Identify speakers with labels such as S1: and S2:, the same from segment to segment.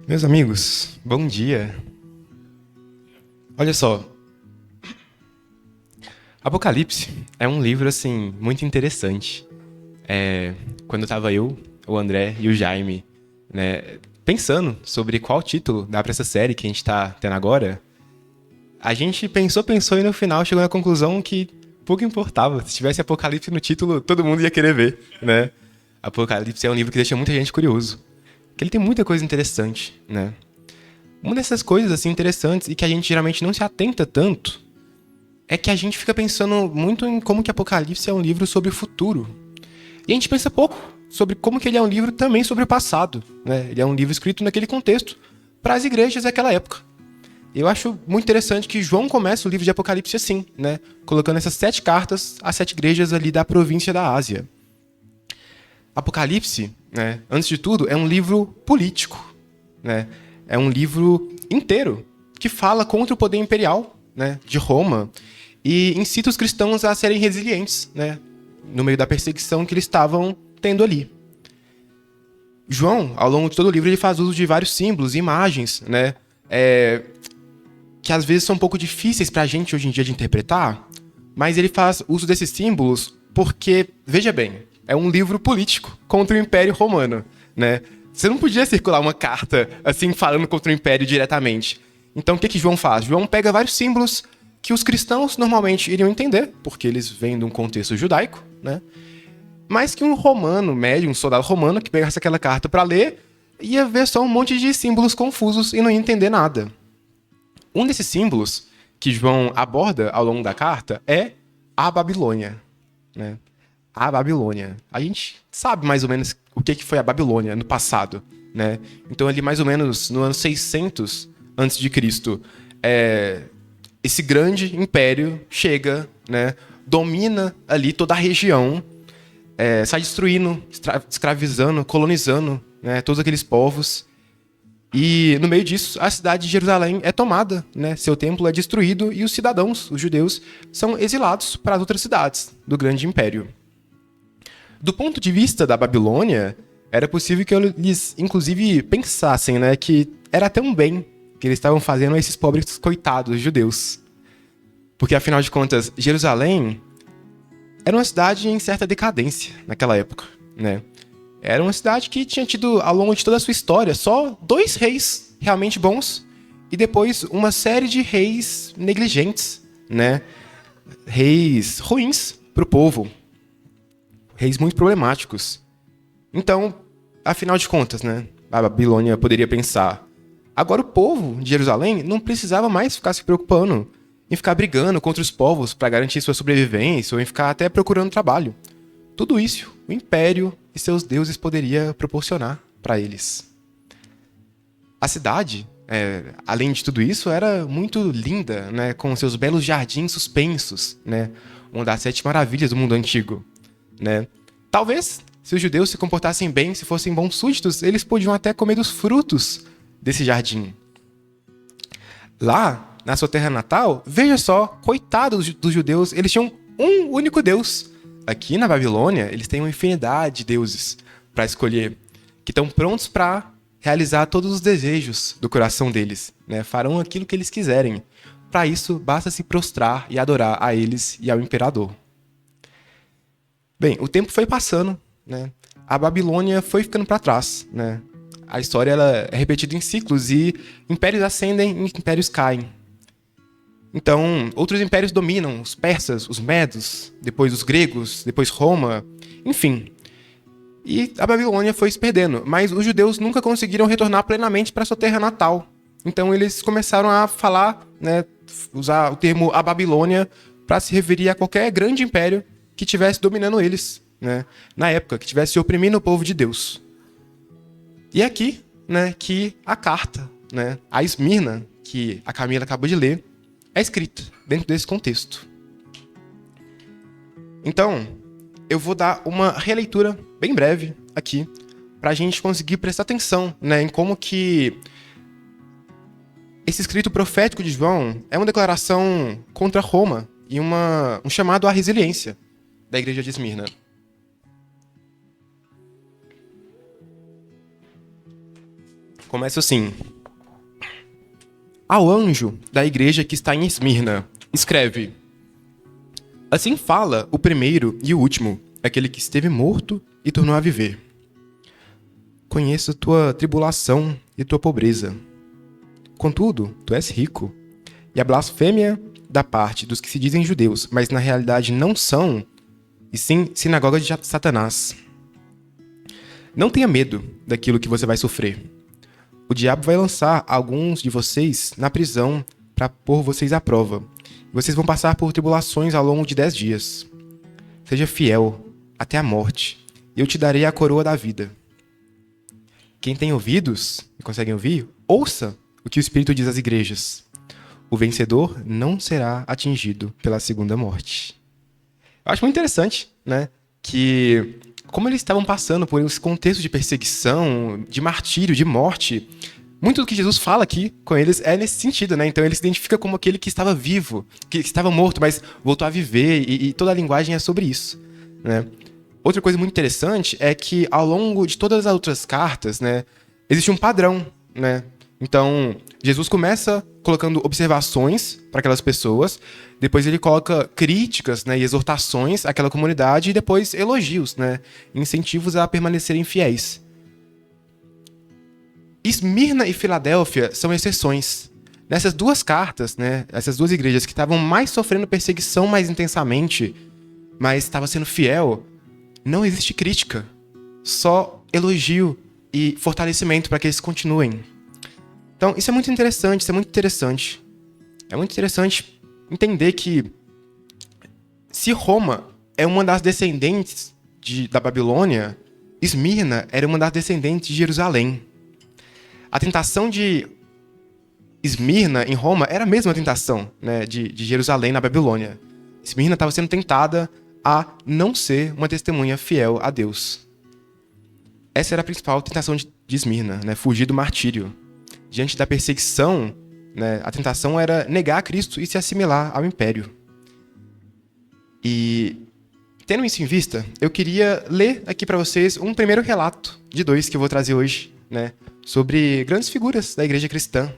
S1: Meus amigos, bom dia. Olha só, Apocalipse é um livro assim muito interessante. Quando tava eu, o André e o Jaime, né, pensando sobre qual título dá pra essa série que a gente tá tendo agora, a gente pensou e no final chegou na conclusão que pouco importava. Se tivesse Apocalipse no título, todo mundo ia querer ver, né? Apocalipse é um livro que deixa muita gente curioso, porque ele tem muita coisa interessante, né? Uma dessas coisas assim interessantes e que a gente geralmente não se atenta tanto é que a gente fica pensando muito em como que Apocalipse é um livro sobre o futuro. E a gente pensa pouco sobre como que ele é um livro também sobre o passado, né? Ele é um livro escrito naquele contexto para as igrejas daquela época. Eu acho muito interessante que João começa o livro de Apocalipse assim, né? Colocando essas 7 cartas às 7 igrejas ali da província da Ásia. Apocalipse, né, antes de tudo, é um livro político, né? É um livro inteiro que fala contra o poder imperial, né, de Roma e incita os cristãos a serem resilientes, né, no meio da perseguição que eles estavam tendo ali. João, ao longo de todo o livro, ele faz uso de vários símbolos e imagens, né, que às vezes são um pouco difíceis para a gente hoje em dia de interpretar, mas ele faz uso desses símbolos porque, veja bem, é um livro político contra o Império Romano, né? Você não podia circular uma carta assim falando contra o Império diretamente. Então o que João faz? João pega vários símbolos que os cristãos normalmente iriam entender, porque eles vêm de um contexto judaico, né? Mas que um romano médio, um soldado romano que pegasse aquela carta para ler, ia ver só um monte de símbolos confusos e não ia entender nada. Um desses símbolos que João aborda ao longo da carta é a Babilônia, né? A Babilônia. A gente sabe mais ou menos o que foi a Babilônia no passado, né? Então ali mais ou menos no ano 600 antes de Cristo, esse grande império chega, né? Domina ali toda a região, sai destruindo, escravizando, colonizando, né? Todos aqueles povos. E no meio disso, a cidade de Jerusalém é tomada, né? Seu templo é destruído e os cidadãos, os judeus, são exilados para as outras cidades do grande império. Do ponto de vista da Babilônia, era possível que eles, inclusive, pensassem, né, que era até um bem que eles estavam fazendo a esses pobres coitados judeus. Porque, afinal de contas, Jerusalém era uma cidade em certa decadência naquela época, né? Era uma cidade que tinha tido, ao longo de toda a sua história, só 2 reis realmente bons e depois uma série de reis negligentes, né? Reis ruins para o povo, reis muito problemáticos. Então, afinal de contas, né? A Babilônia poderia pensar: agora o povo de Jerusalém não precisava mais ficar se preocupando em ficar brigando contra os povos para garantir sua sobrevivência ou em ficar até procurando trabalho. Tudo isso o império e seus deuses poderia proporcionar para eles. A cidade, além de tudo isso, era muito linda, né, com seus belos jardins suspensos, né, uma das 7 maravilhas do mundo antigo, né. Talvez, se os judeus se comportassem bem, se fossem bons súditos, eles podiam até comer dos frutos desse jardim. Lá, na sua terra natal, veja só, coitados dos judeus, eles tinham um único Deus. Aqui na Babilônia, eles têm uma infinidade de deuses para escolher, que estão prontos para realizar todos os desejos do coração deles, né? Farão aquilo que eles quiserem. Para isso, basta se prostrar e adorar a eles e ao imperador. Bem, o tempo foi passando, né? A Babilônia foi ficando para trás, né? A história ela é repetida em ciclos e impérios ascendem e impérios caem. Então, outros impérios dominam, os persas, os medos, depois os gregos, depois Roma, enfim. E a Babilônia foi se perdendo, mas os judeus nunca conseguiram retornar plenamente para sua terra natal. Então eles começaram a falar, né, usar o termo a Babilônia para se referir a qualquer grande império que estivesse dominando eles, né, na época, que estivesse oprimindo o povo de Deus. E é aqui, né, que a carta, né, a Esmirna, que a Camila acabou de ler, é escrita dentro desse contexto. Então, eu vou dar uma releitura bem breve aqui, para a gente conseguir prestar atenção, né, em como que esse escrito profético de João é uma declaração contra Roma e um chamado à resiliência da igreja de Esmirna. Começa assim: ao anjo da igreja que está em Esmirna, escreve: assim fala o primeiro e o último, aquele que esteve morto e tornou a viver. Conheço tua tribulação e tua pobreza. Contudo, tu és rico. E a blasfêmia da parte dos que se dizem judeus, mas na realidade não são, e sim sinagoga de Satanás. Não tenha medo daquilo que você vai sofrer. O diabo vai lançar alguns de vocês na prisão para pôr vocês à prova. Vocês vão passar por tribulações ao longo de 10 dias. Seja fiel até a morte, e eu te darei a coroa da vida. Quem tem ouvidos e consegue ouvir, ouça o que o Espírito diz às igrejas. O vencedor não será atingido pela segunda morte. Eu acho muito interessante, né? Que como eles estavam passando por esse contexto de perseguição, de martírio, de morte, muito do que Jesus fala aqui com eles é nesse sentido, né? Então ele se identifica como aquele que estava vivo, que estava morto, mas voltou a viver, e toda a linguagem é sobre isso, né? Outra coisa muito interessante é que ao longo de todas as outras cartas, né, existe um padrão, né? Então, Jesus começa colocando observações para aquelas pessoas, depois ele coloca críticas, né, e exortações àquela comunidade, e depois elogios, né, incentivos a permanecerem fiéis. Esmirna e Filadélfia são exceções. Nessas duas cartas, né, essas duas igrejas que estavam mais sofrendo perseguição mais intensamente, mas estavam sendo fiel, não existe crítica, só elogio e fortalecimento para que eles continuem. Então, isso é muito interessante, É muito interessante entender que se Roma é uma das descendentes da Babilônia, Esmirna era uma das descendentes de Jerusalém. A tentação de Esmirna em Roma era a mesma tentação, né, de Jerusalém na Babilônia. Esmirna estava sendo tentada a não ser uma testemunha fiel a Deus. Essa era a principal tentação de Esmirna, né? Fugir do martírio. Diante da perseguição, né, a tentação era negar Cristo e se assimilar ao império. E, tendo isso em vista, eu queria ler aqui para vocês um primeiro relato de 2 que eu vou trazer hoje, né, sobre grandes figuras da igreja cristã.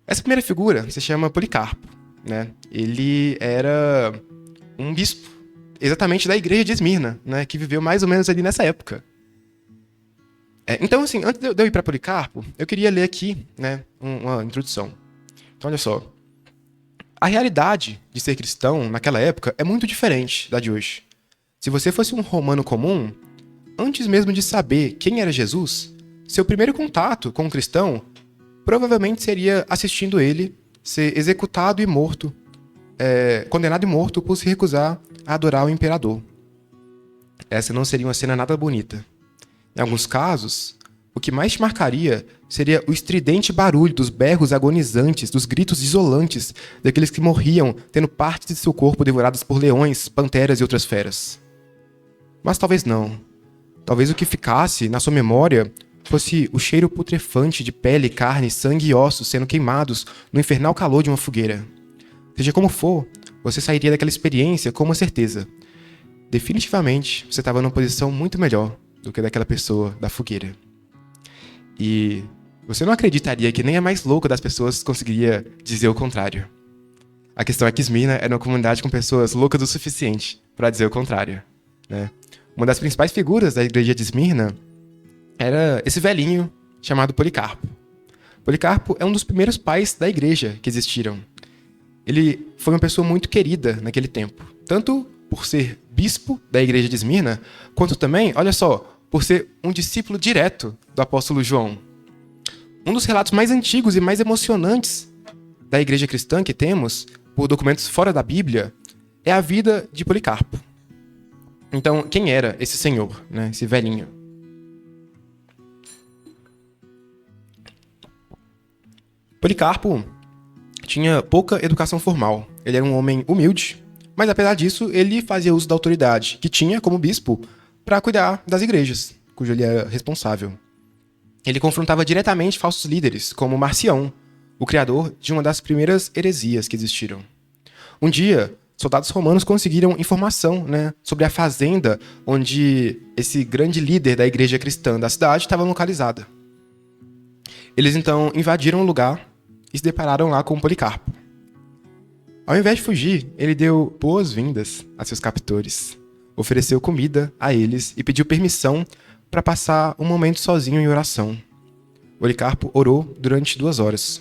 S1: Essa primeira figura se chama Policarpo, né? Ele era um bispo, exatamente da igreja de Esmirna, né, que viveu mais ou menos ali nessa época. Então, assim, antes de eu ir para Policarpo, eu queria ler aqui, né, uma introdução. Então, olha só. A realidade de ser cristão naquela época é muito diferente da de hoje. Se você fosse um romano comum, antes mesmo de saber quem era Jesus, seu primeiro contato com um cristão provavelmente seria assistindo ele ser executado e morto, condenado e morto por se recusar a adorar o imperador. Essa não seria uma cena nada bonita. Em alguns casos, o que mais te marcaria seria o estridente barulho dos berros agonizantes, dos gritos desolantes daqueles que morriam tendo partes de seu corpo devoradas por leões, panteras e outras feras. Mas talvez não. Talvez o que ficasse na sua memória fosse o cheiro putrefante de pele, carne, sangue e ossos sendo queimados no infernal calor de uma fogueira. Seja como for, você sairia daquela experiência com uma certeza. Definitivamente, você estava numa posição muito melhor do que daquela pessoa da fogueira. E você não acreditaria que nem a mais louca das pessoas conseguiria dizer o contrário. A questão é que Esmirna era uma comunidade com pessoas loucas o suficiente para dizer o contrário, né? Uma das principais figuras da igreja de Esmirna era esse velhinho chamado Policarpo. Policarpo é um dos primeiros pais da igreja que existiram. Ele foi uma pessoa muito querida naquele tempo, tanto por ser bispo da igreja de Esmirna, quanto também, olha só, por ser um discípulo direto do apóstolo João. Um dos relatos mais antigos e mais emocionantes da igreja cristã que temos, por documentos fora da Bíblia, é a vida de Policarpo. Então, quem era esse senhor, né, esse velhinho? Policarpo tinha pouca educação formal. Ele era um homem humilde, mas apesar disso, ele fazia uso da autoridade que tinha como bispo para cuidar das igrejas, cujo ele era responsável. Ele confrontava diretamente falsos líderes, como Marcião, o criador de uma das primeiras heresias que existiram. Um dia, soldados romanos conseguiram informação, né, sobre a fazenda onde esse grande líder da igreja cristã da cidade estava localizada. Eles então invadiram o lugar e se depararam lá com Policarpo. Ao invés de fugir, ele deu boas-vindas a seus captores, ofereceu comida a eles e pediu permissão para passar um momento sozinho em oração. Policarpo orou durante 2 horas.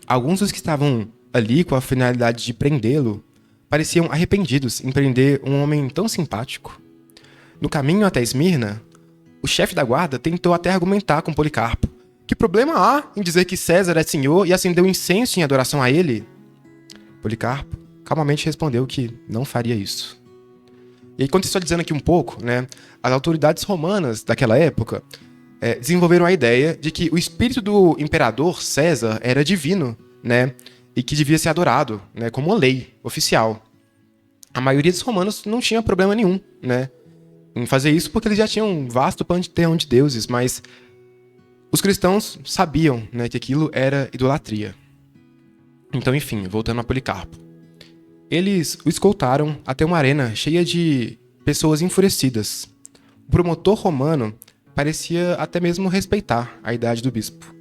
S1: Alguns dos que estavam ali com a finalidade de prendê-lo pareciam arrependidos em prender um homem tão simpático. No caminho até Esmirna, o chefe da guarda tentou até argumentar com Policarpo. Que problema há em dizer que César é senhor e acendeu incenso em adoração a ele? Policarpo calmamente respondeu que não faria isso. E aí, contextualizando aqui um pouco, né, as autoridades romanas daquela época desenvolveram a ideia de que o espírito do imperador César era divino, né, e que devia ser adorado, né, como uma lei oficial. A maioria dos romanos não tinha problema nenhum, né, em fazer isso porque eles já tinham um vasto panteão de deuses, mas os cristãos sabiam, né, que aquilo era idolatria. Então, enfim, voltando a Policarpo. Eles o escoltaram até uma arena cheia de pessoas enfurecidas. O promotor romano parecia até mesmo respeitar a idade do bispo.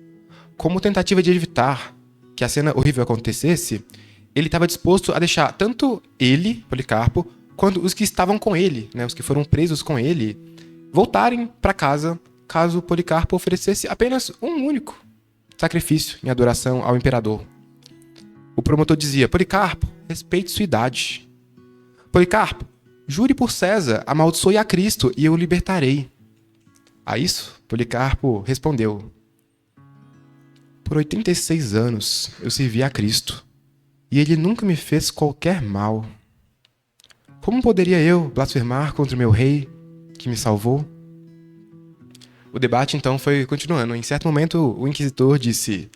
S1: Como tentativa de evitar que a cena horrível acontecesse, ele estava disposto a deixar tanto ele, Policarpo, quanto os que estavam com ele, né, os que foram presos com ele, voltarem para casa caso Policarpo oferecesse apenas um único sacrifício em adoração ao imperador. O promotor dizia: Policarpo, respeite sua idade. Policarpo, jure por César, amaldiçoe a Cristo e eu o libertarei. A isso, Policarpo respondeu: Por 86 anos eu servi a Cristo e ele nunca me fez qualquer mal. Como poderia eu blasfemar contra o meu rei que me salvou? O debate então foi continuando. Em certo momento, o inquisidor disse...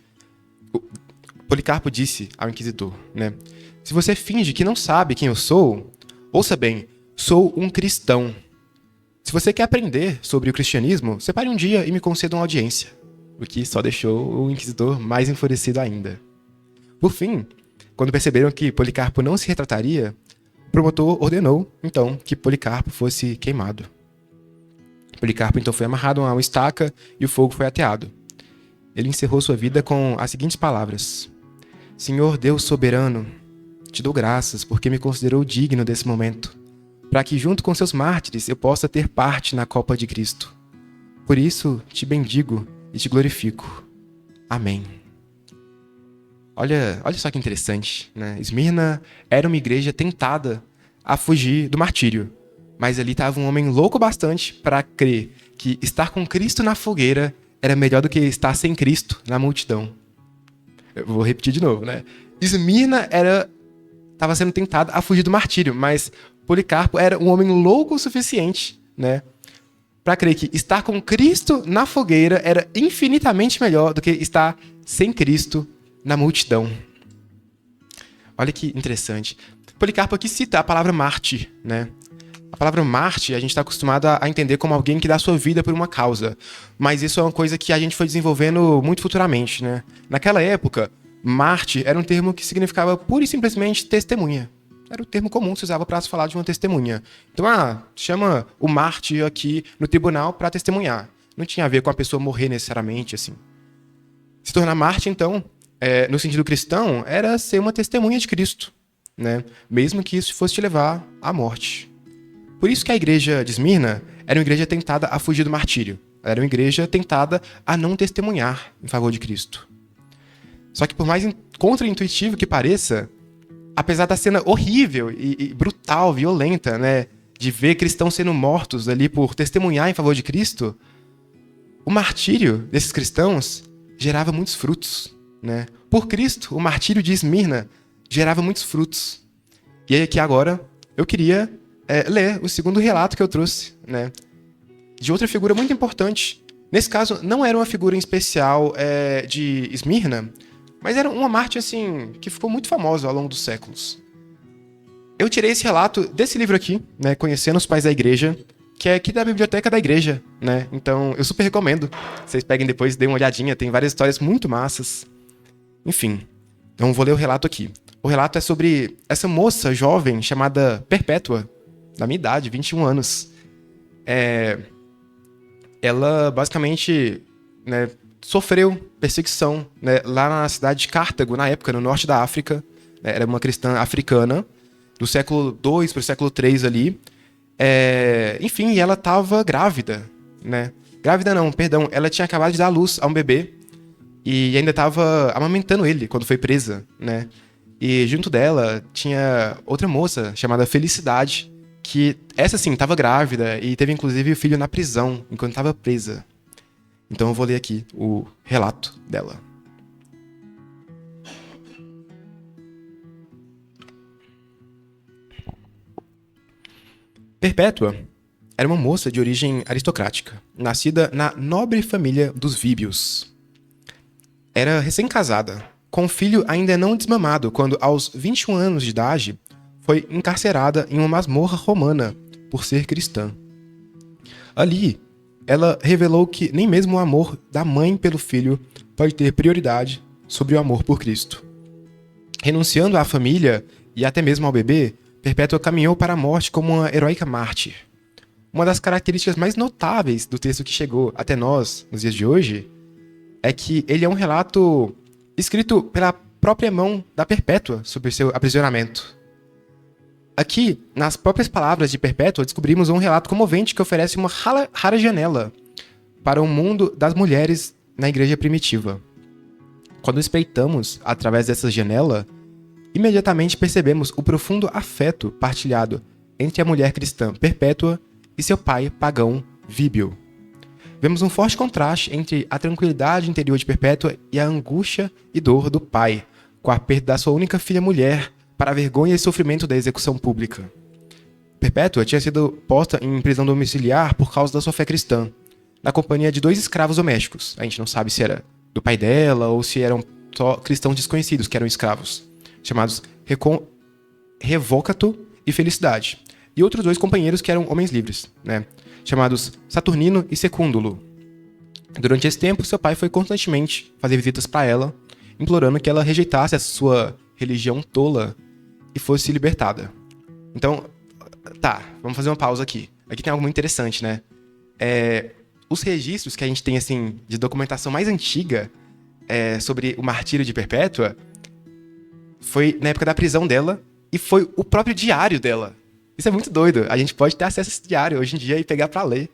S1: Policarpo disse ao inquisidor, né? Se você finge que não sabe quem eu sou, ouça bem, sou um cristão. Se você quer aprender sobre o cristianismo, separe um dia e me conceda uma audiência. O que só deixou o inquisidor mais enfurecido ainda. Por fim, quando perceberam que Policarpo não se retrataria, o promotor ordenou, então, que Policarpo fosse queimado. Policarpo então foi amarrado a uma estaca e o fogo foi ateado. Ele encerrou sua vida com as seguintes palavras: Senhor Deus soberano, te dou graças porque me considerou digno desse momento, para que junto com seus mártires eu possa ter parte na copa de Cristo. Por isso te bendigo e te glorifico. Amém. Olha só que interessante, né? Esmirna era uma igreja tentada a fugir do martírio, mas ali estava um homem louco bastante para crer que estar com Cristo na fogueira era melhor do que estar sem Cristo na multidão. Eu vou repetir de novo, né? Esmirna estava sendo tentada a fugir do martírio, mas Policarpo era um homem louco o suficiente, né, para crer que estar com Cristo na fogueira era infinitamente melhor do que estar sem Cristo na multidão. Olha que interessante. Policarpo aqui cita a palavra mártir, né? A palavra mártir a gente está acostumado a entender como alguém que dá sua vida por uma causa. Mas isso é uma coisa que a gente foi desenvolvendo muito futuramente, né? Naquela época, mártir era um termo que significava pura e simplesmente testemunha. Era o termo comum que se usava para se falar de uma testemunha. Então, chama o mártir aqui no tribunal para testemunhar. Não tinha a ver com a pessoa morrer necessariamente, assim. Se tornar mártir, então, no sentido cristão, era ser uma testemunha de Cristo, né? Mesmo que isso fosse te levar à morte. Por isso que a igreja de Esmirna era uma igreja tentada a fugir do martírio. Era uma igreja tentada a não testemunhar em favor de Cristo. Só que por mais contra-intuitivo que pareça, apesar da cena horrível e brutal, violenta, né, de ver cristãos sendo mortos ali por testemunhar em favor de Cristo, o martírio desses cristãos gerava muitos frutos, né? Por Cristo, o martírio de Esmirna gerava muitos frutos. E aí aqui agora eu queria ler o segundo relato que eu trouxe, né, de outra figura muito importante. Nesse caso, não era uma figura em especial de Esmirna, mas era uma mártir assim, que ficou muito famosa ao longo dos séculos. Eu tirei esse relato desse livro aqui, né, Conhecendo os Pais da Igreja, que é aqui da biblioteca da igreja, né? Então, eu super recomendo. Vocês peguem depois e deem uma olhadinha, tem várias histórias muito massas. Enfim, então vou ler o relato aqui. O relato é sobre essa moça jovem chamada Perpétua, da minha idade, 21 anos. Ela basicamente, né, sofreu perseguição, né, lá na cidade de Cartago, na época, no norte da África. Né, era uma cristã africana, do século II para o século III ali. Enfim, e ela estava grávida, né? Grávida não, perdão. Ela tinha acabado de dar à luz a um bebê e ainda estava amamentando ele quando foi presa, né? E junto dela tinha outra moça chamada Felicidade, que essa sim estava grávida e teve inclusive o filho na prisão enquanto estava presa. Então eu vou ler aqui o relato dela. Perpétua era uma moça de origem aristocrática, nascida na nobre família dos Víbios. Era recém-casada, com um filho ainda não desmamado, quando, aos 21 anos de idade, foi encarcerada em uma masmorra romana por ser cristã. Ali, ela revelou que nem mesmo o amor da mãe pelo filho pode ter prioridade sobre o amor por Cristo. Renunciando à família e até mesmo ao bebê, Perpétua caminhou para a morte como uma heróica mártir. Uma das características mais notáveis do texto que chegou até nós, nos dias de hoje, é que ele é um relato escrito pela própria mão da Perpétua sobre seu aprisionamento. Aqui, nas próprias palavras de Perpétua, descobrimos um relato comovente que oferece uma rara janela para o mundo das mulheres na igreja primitiva. Quando espreitamos através dessa janela, imediatamente percebemos o profundo afeto partilhado entre a mulher cristã Perpétua e seu pai pagão Víbio. Vemos um forte contraste entre a tranquilidade interior de Perpétua e a angústia e dor do pai, com a perda da sua única filha mulher para a vergonha e sofrimento da execução pública. Perpétua tinha sido posta em prisão domiciliar por causa da sua fé cristã, na companhia de 2 escravos domésticos. A gente não sabe se era do pai dela ou se eram só cristãos desconhecidos que eram escravos, chamados Revócato e Felicidade, e outros 2 companheiros que eram homens livres, né, chamados Saturnino e Secúndulo. Durante esse tempo, seu pai foi constantemente fazer visitas para ela, implorando que ela rejeitasse a sua religião tola e fosse libertada. Então, tá, vamos fazer uma pausa aqui. Aqui tem algo muito interessante, né? Os registros que a gente tem, assim, de documentação mais antiga sobre o martírio de Perpétua foi na época da prisão dela e foi o próprio diário dela. Isso é muito doido. A gente pode ter acesso a esse diário hoje em dia e pegar pra ler.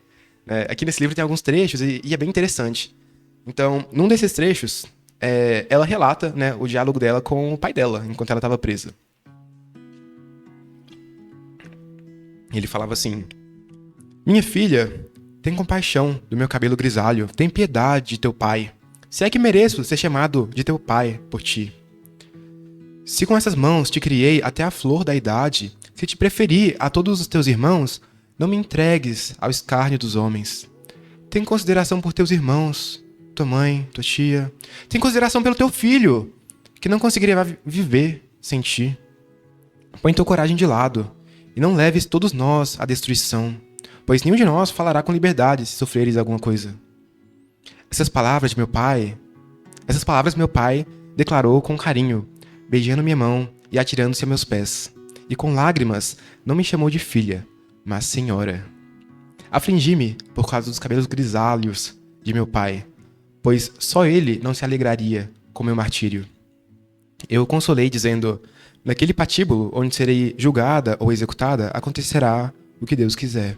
S1: Aqui nesse livro tem alguns trechos e é bem interessante. Então, num desses trechos, ela relata, né, o diálogo dela com o pai dela, enquanto ela estava presa. Ele falava assim: Minha filha, tem compaixão do meu cabelo grisalho, tem piedade de teu pai. Se é que mereço ser chamado de teu pai por ti. Se com essas mãos te criei até a flor da idade, se te preferi a todos os teus irmãos, não me entregues ao escárnio dos homens. Tem consideração por teus irmãos, tua mãe, tua tia. Tem consideração pelo teu filho, que não conseguiria viver sem ti. Põe tua coragem de lado, e não leves todos nós à destruição, pois nenhum de nós falará com liberdade se sofreres alguma coisa. Essas palavras meu pai declarou com carinho, beijando minha mão e atirando-se a meus pés. E com lágrimas não me chamou de filha, mas senhora. Afligi-me por causa dos cabelos grisalhos de meu pai, pois só ele não se alegraria com meu martírio. Eu o consolei dizendo: naquele patíbulo onde serei julgada ou executada, acontecerá o que Deus quiser,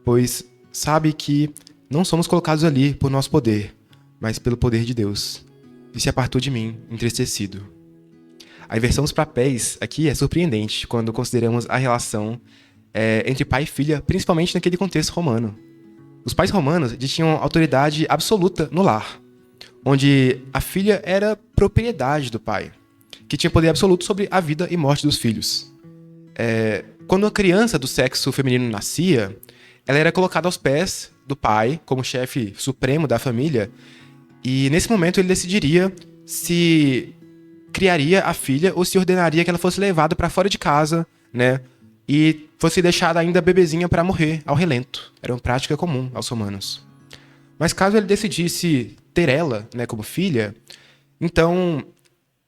S1: pois sabe que não somos colocados ali por nosso poder, mas pelo poder de Deus. E se apartou de mim, entristecido. A inversão dos papéis aqui é surpreendente quando consideramos a relação entre pai e filha, principalmente naquele contexto romano. Os pais romanos tinham autoridade absoluta no lar, onde a filha era propriedade do pai, que tinha poder absoluto sobre a vida e morte dos filhos. Quando uma criança do sexo feminino nascia, ela era colocada aos pés do pai, como chefe supremo da família, e nesse momento ele decidiria se criaria a filha ou se ordenaria que ela fosse levada para fora de casa, né, e fosse deixada ainda bebezinha para morrer ao relento. Era uma prática comum aos romanos. Mas caso ele decidisse ter ela, né, como filha, então,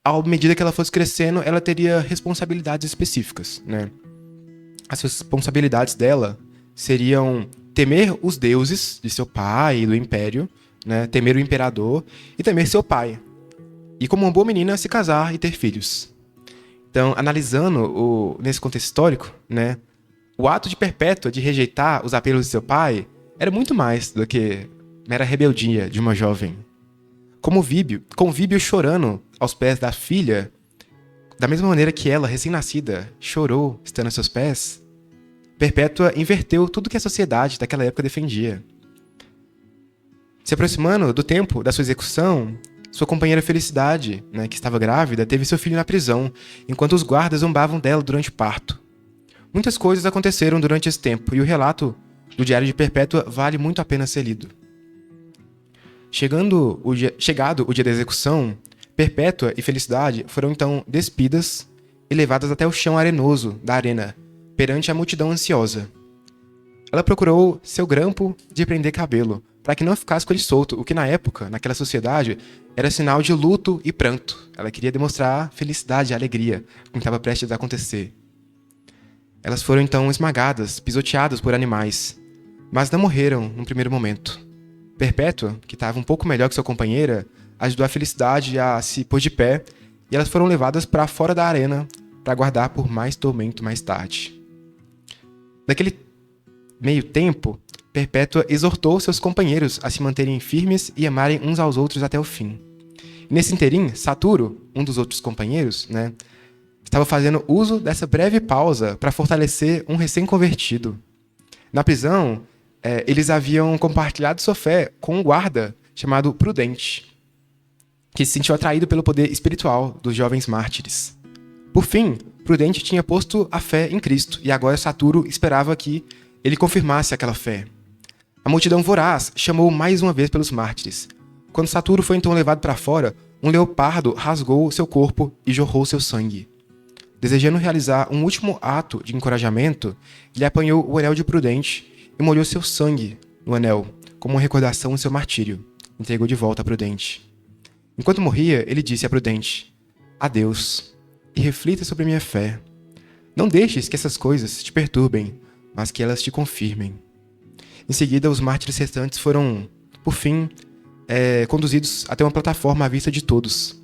S1: à medida que ela fosse crescendo, ela teria responsabilidades específicas, né? As responsabilidades dela seriam temer os deuses de seu pai e do império, né? Temer o imperador e temer seu pai. E como uma boa menina, se casar e ter filhos. Então, analisando nesse contexto histórico, né? O ato de Perpétua de rejeitar os apelos de seu pai era muito mais do que mera rebeldia de uma jovem. Com Víbio chorando aos pés da filha, da mesma maneira que ela, recém-nascida, chorou estando a seus pés, Perpétua inverteu tudo que a sociedade daquela época defendia. Se aproximando do tempo da sua execução, sua companheira Felicidade, né, que estava grávida, teve seu filho na prisão, enquanto os guardas zombavam dela durante o parto. Muitas coisas aconteceram durante esse tempo, e o relato do Diário de Perpétua vale muito a pena ser lido. Chegado o dia da execução, Perpétua e Felicidade foram então despidas e levadas até o chão arenoso da arena, perante a multidão ansiosa. Ela procurou seu grampo de prender cabelo, para que não ficasse com ele solto, o que na época, naquela sociedade, era sinal de luto e pranto. Ela queria demonstrar felicidade e alegria com o que estava prestes a acontecer. Elas foram então esmagadas, pisoteadas por animais, mas não morreram no primeiro momento. Perpétua, que estava um pouco melhor que sua companheira, ajudou a Felicidade a se pôr de pé e elas foram levadas para fora da arena para aguardar por mais tormento mais tarde. Naquele meio tempo, Perpétua exortou seus companheiros a se manterem firmes e amarem uns aos outros até o fim. E nesse interim, Saturo, um dos outros companheiros, né, estava fazendo uso dessa breve pausa para fortalecer um recém-convertido. Na prisão, eles haviam compartilhado sua fé com um guarda chamado Prudente, que se sentiu atraído pelo poder espiritual dos jovens mártires. Por fim, Prudente tinha posto a fé em Cristo, e agora Saturo esperava que ele confirmasse aquela fé. A multidão voraz chamou mais uma vez pelos mártires. Quando Saturo foi então levado para fora, um leopardo rasgou seu corpo e jorrou seu sangue. Desejando realizar um último ato de encorajamento, ele apanhou o anel de Prudente e molhou seu sangue no anel, como uma recordação do seu martírio. Entregou de volta a Prudente. Enquanto morria, ele disse a Prudente: "Adeus, e reflita sobre minha fé. Não deixes que essas coisas te perturbem, mas que elas te confirmem." Em seguida, os mártires restantes foram, por fim, conduzidos até uma plataforma à vista de todos,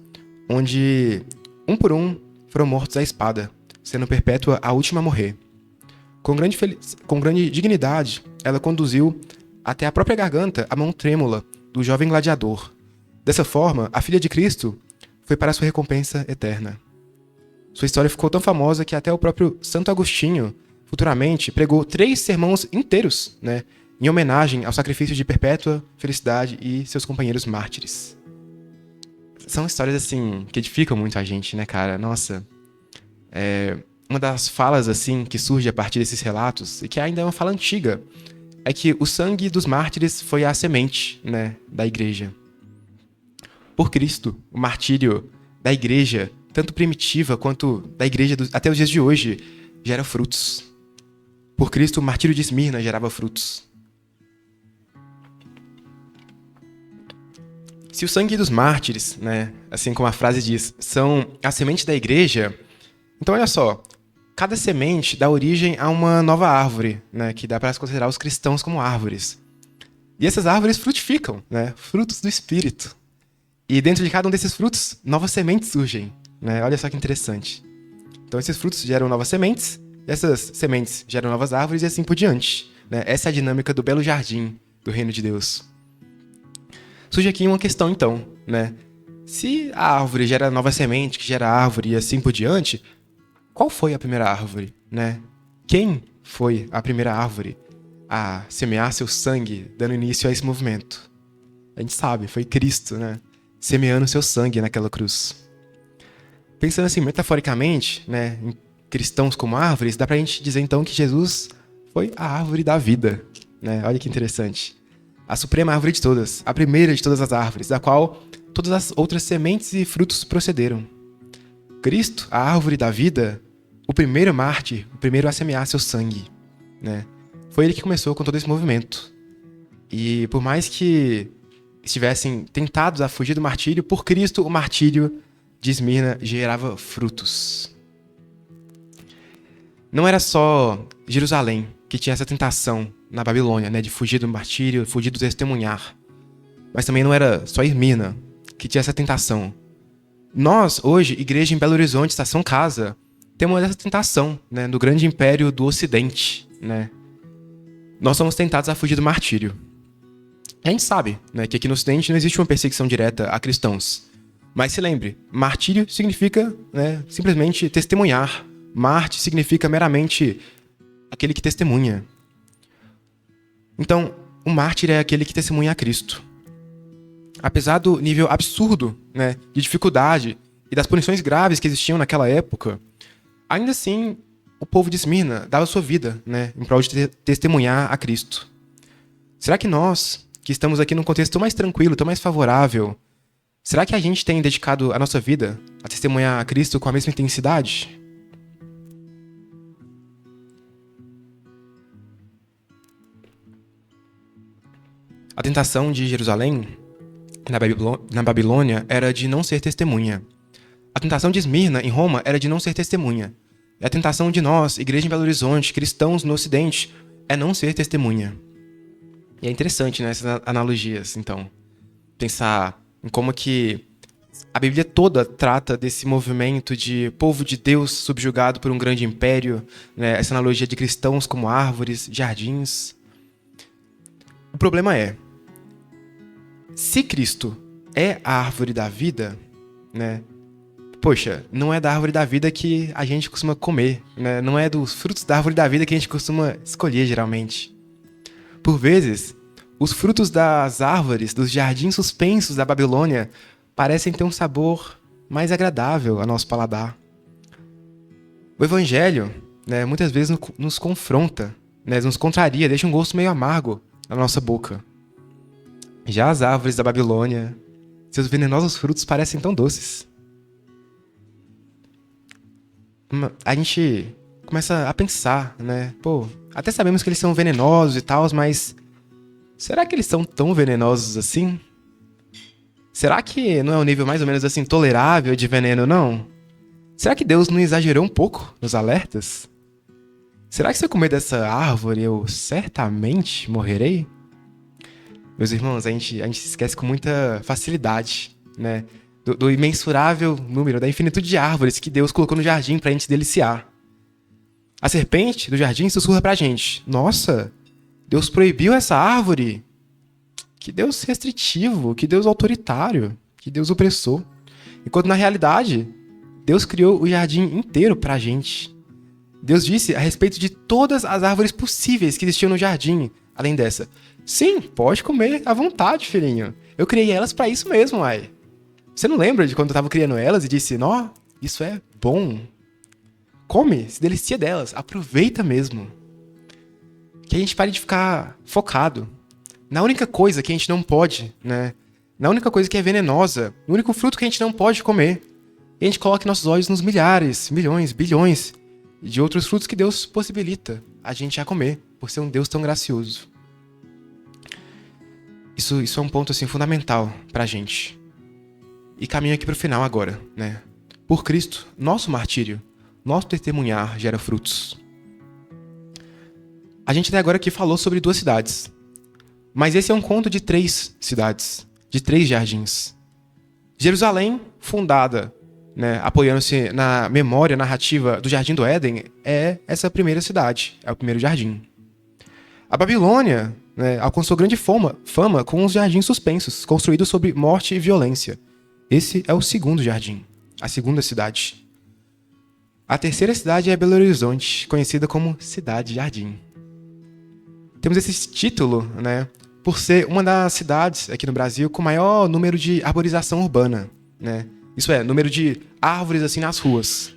S1: onde, um por um, foram mortos à espada, sendo Perpétua a última a morrer. Com grande dignidade, ela conduziu até a própria garganta a mão trêmula do jovem gladiador. Dessa forma, a filha de Cristo foi para a sua recompensa eterna. Sua história ficou tão famosa que até o próprio Santo Agostinho, futuramente, pregou 3 sermões inteiros, né, em homenagem ao sacrifício de Perpétua, Felicidade e seus companheiros mártires. São histórias, assim, que edificam muito a gente, né, cara? Nossa. Uma das falas, assim, que surge a partir desses relatos, e que ainda é uma fala antiga, é que o sangue dos mártires foi a semente, né, da igreja. Por Cristo, o martírio da igreja, tanto primitiva quanto da igreja até os dias de hoje, gera frutos. Por Cristo, o martírio de Esmirna gerava frutos. Se o sangue dos mártires, né, assim como a frase diz, são a semente da igreja, então olha só, cada semente dá origem a uma nova árvore, né, que dá para se considerar os cristãos como árvores. E essas árvores frutificam, né, frutos do Espírito. E dentro de cada um desses frutos, novas sementes surgem, né? Olha só que interessante. Então esses frutos geram novas sementes, e essas sementes geram novas árvores e assim por diante, né? Essa é a dinâmica do belo jardim do reino de Deus. Surge aqui uma questão, então, né? Se a árvore gera nova semente, que gera árvore e assim por diante, qual foi a primeira árvore, né? Quem foi a primeira árvore a semear seu sangue, dando início a esse movimento? A gente sabe, foi Cristo, né? Semeando seu sangue naquela cruz. Pensando assim, metaforicamente, né, em cristãos como árvores, dá pra gente dizer então que Jesus foi a árvore da vida, né? Olha que interessante. A suprema árvore de todas, a primeira de todas as árvores, da qual todas as outras sementes e frutos procederam. Cristo, a árvore da vida, o primeiro mártir, o primeiro a semear seu sangue, né? Foi ele que começou com todo esse movimento. E por mais que estivessem tentados a fugir do martírio, por Cristo o martírio de Esmirna gerava frutos. Não era só Jerusalém que tinha essa tentação na Babilônia, né, de fugir do martírio, fugir do testemunhar. Mas também não era só Esmirna que tinha essa tentação. Nós, hoje, igreja em Belo Horizonte, Estação Casa, temos essa tentação, né, no grande império do Ocidente, né? Nós somos tentados a fugir do martírio. A gente sabe, né, que aqui no Ocidente não existe uma perseguição direta a cristãos. Mas se lembre, martírio significa, né, simplesmente testemunhar. Mártir significa meramente aquele que testemunha. Então, o mártir é aquele que testemunha a Cristo. Apesar do nível absurdo, né, de dificuldade e das punições graves que existiam naquela época, ainda assim, o povo de Esmirna dava sua vida, né, em prol de testemunhar a Cristo. Será que nós, que estamos aqui num contexto tão mais tranquilo, tão mais favorável, será que a gente tem dedicado a nossa vida a testemunhar a Cristo com a mesma intensidade? A tentação de Jerusalém, na Babilônia, era de não ser testemunha. A tentação de Esmirna, em Roma, era de não ser testemunha. E a tentação de nós, igreja em Belo Horizonte, cristãos no Ocidente, é não ser testemunha. E é interessante, né, essas analogias, então. Pensar em como que a Bíblia toda trata desse movimento de povo de Deus subjugado por um grande império, né, essa analogia de cristãos como árvores, jardins. O problema é, se Cristo é a árvore da vida, né? Poxa, não é da árvore da vida que a gente costuma comer, né? Não é dos frutos da árvore da vida que a gente costuma escolher, geralmente. Por vezes, os frutos das árvores, dos jardins suspensos da Babilônia, parecem ter um sabor mais agradável ao nosso paladar. O Evangelho, né, muitas vezes nos confronta, né, nos contraria, deixa um gosto meio amargo na nossa boca. Já as árvores da Babilônia, seus venenosos frutos parecem tão doces. A gente começa a pensar, né? Pô, até sabemos que eles são venenosos e tal, mas será que eles são tão venenosos assim? Será que não é um nível mais ou menos assim tolerável de veneno, não? Será que Deus não exagerou um pouco nos alertas? Será que se eu comer dessa árvore eu certamente morrerei? Meus irmãos, a gente se esquece com muita facilidade, né? Do imensurável número, da infinitude de árvores que Deus colocou no jardim pra gente se deliciar. A serpente do jardim sussurra pra gente: nossa, Deus proibiu essa árvore? Que Deus restritivo, que Deus autoritário, que Deus opressor. Enquanto na realidade, Deus criou o jardim inteiro pra gente. Deus disse a respeito de todas as árvores possíveis que existiam no jardim, além dessa: sim, pode comer à vontade, filhinho. Eu criei elas pra isso mesmo, ai. Você não lembra de quando eu tava criando elas e disse: nó, isso é bom. Come, se delicia delas, aproveita mesmo. Que a gente pare de ficar focado na única coisa que a gente não pode, né? Na única coisa que é venenosa, no único fruto que a gente não pode comer. E a gente coloca nossos olhos nos milhares, milhões, bilhões de outros frutos que Deus possibilita a gente a comer, por ser um Deus tão gracioso. Isso é um ponto assim fundamental pra gente. E caminho aqui pro final agora, né? Por Cristo, nosso martírio, nosso testemunhar gera frutos. A gente até agora aqui falou sobre 2 cidades. Mas esse é um conto de 3 cidades, de 3 jardins. Jerusalém, fundada, né, apoiando-se na memória narrativa do Jardim do Éden, é essa primeira cidade, é o primeiro jardim. A Babilônia, né, alcançou grande fama com os jardins suspensos, construídos sobre morte e violência. Esse é o segundo jardim, a segunda cidade. A terceira cidade é Belo Horizonte, conhecida como Cidade Jardim. Temos esse título, né, por ser uma das cidades aqui no Brasil com maior número de arborização urbana, né? Isso é, número de árvores assim nas ruas.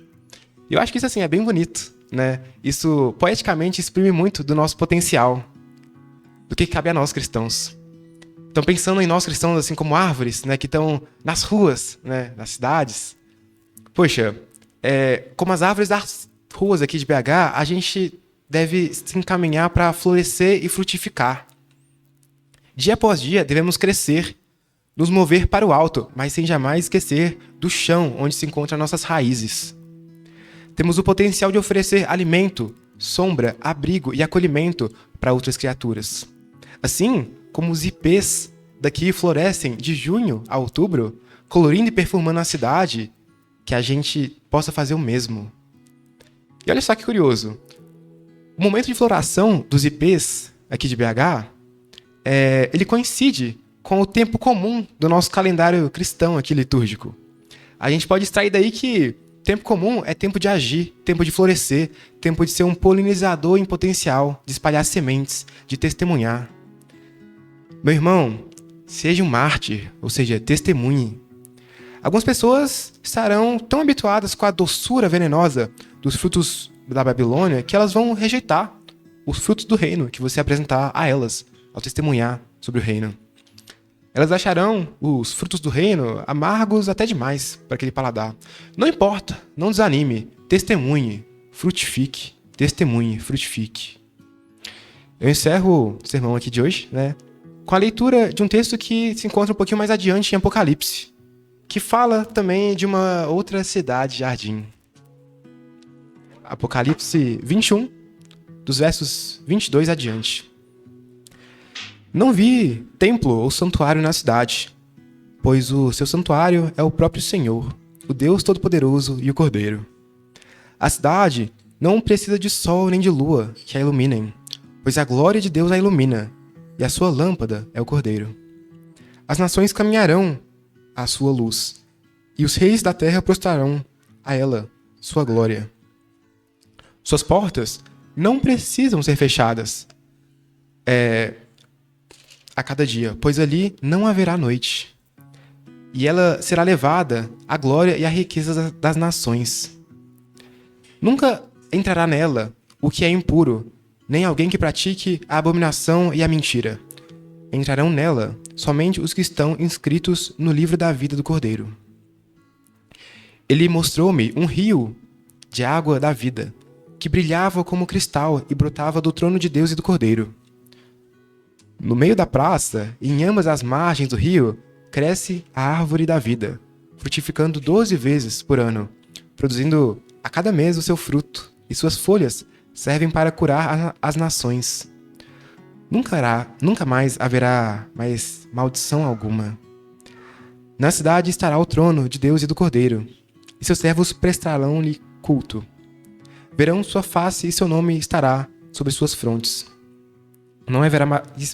S1: E eu acho que isso assim é bem bonito, né? Isso poeticamente exprime muito do nosso potencial, do que cabe a nós cristãos. Então, pensando em nós cristãos assim como árvores, né, que estão nas ruas, né, nas cidades. Poxa, como as árvores das ruas aqui de BH, a gente deve se encaminhar para florescer e frutificar. Dia após dia, devemos crescer, nos mover para o alto, mas sem jamais esquecer do chão onde se encontram nossas raízes. Temos o potencial de oferecer alimento, sombra, abrigo e acolhimento para outras criaturas. Assim como os ipês daqui florescem de junho a outubro, colorindo e perfumando a cidade, que a gente possa fazer o mesmo. E olha só que curioso. O momento de floração dos ipês aqui de BH, ele coincide com o tempo comum do nosso calendário cristão aqui litúrgico. A gente pode extrair daí que tempo comum é tempo de agir, tempo de florescer, tempo de ser um polinizador em potencial, de espalhar sementes, de testemunhar. Meu irmão, seja um mártir, ou seja, testemunhe. Algumas pessoas estarão tão habituadas com a doçura venenosa dos frutos da Babilônia que elas vão rejeitar os frutos do reino que você apresentar a elas, ao testemunhar sobre o reino. Elas acharão os frutos do reino amargos até demais para aquele paladar. Não importa, não desanime, testemunhe, frutifique, testemunhe, frutifique. Eu encerro o sermão aqui de hoje, com a leitura de um texto que se encontra um pouquinho mais adiante em Apocalipse, que fala também de uma outra cidade-jardim. Apocalipse 21, dos versos 22 adiante. Não vi templo ou santuário na cidade, pois o seu santuário é o próprio Senhor, o Deus Todo-Poderoso e o Cordeiro. A cidade não precisa de sol nem de lua que a iluminem, pois a glória de Deus a ilumina, e a sua lâmpada é o Cordeiro. As nações caminharão à sua luz, e os reis da terra prostrarão a ela sua glória. Suas portas não precisam ser fechadas a cada dia, pois ali não haverá noite. E ela será levada à glória e à riqueza das nações. Nunca entrará nela o que é impuro, nem alguém que pratique a abominação e a mentira. Entrarão nela somente os que estão inscritos no livro da vida do Cordeiro. Ele mostrou-me um rio de água da vida, que brilhava como cristal e brotava do trono de Deus e do Cordeiro. No meio da praça, e em ambas as margens do rio, cresce a árvore da vida, frutificando 12 vezes por ano, produzindo a cada mês o seu fruto, e suas folhas servem para curar as nações. Nunca mais haverá mais maldição alguma. Na cidade estará o trono de Deus e do Cordeiro, e seus servos prestarão-lhe culto. Verão sua face e seu nome estará sobre suas frontes. Não haverá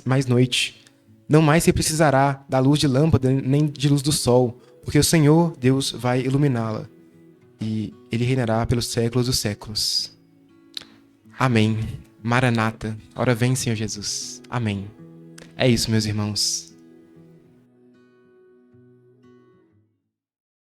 S1: mais noite. Não mais se precisará da luz de lâmpada nem de luz do sol, porque o Senhor Deus vai iluminá-la, e ele reinará pelos séculos dos séculos. Amém. Maranata. Ora vem, Senhor Jesus. Amém. É isso, meus irmãos.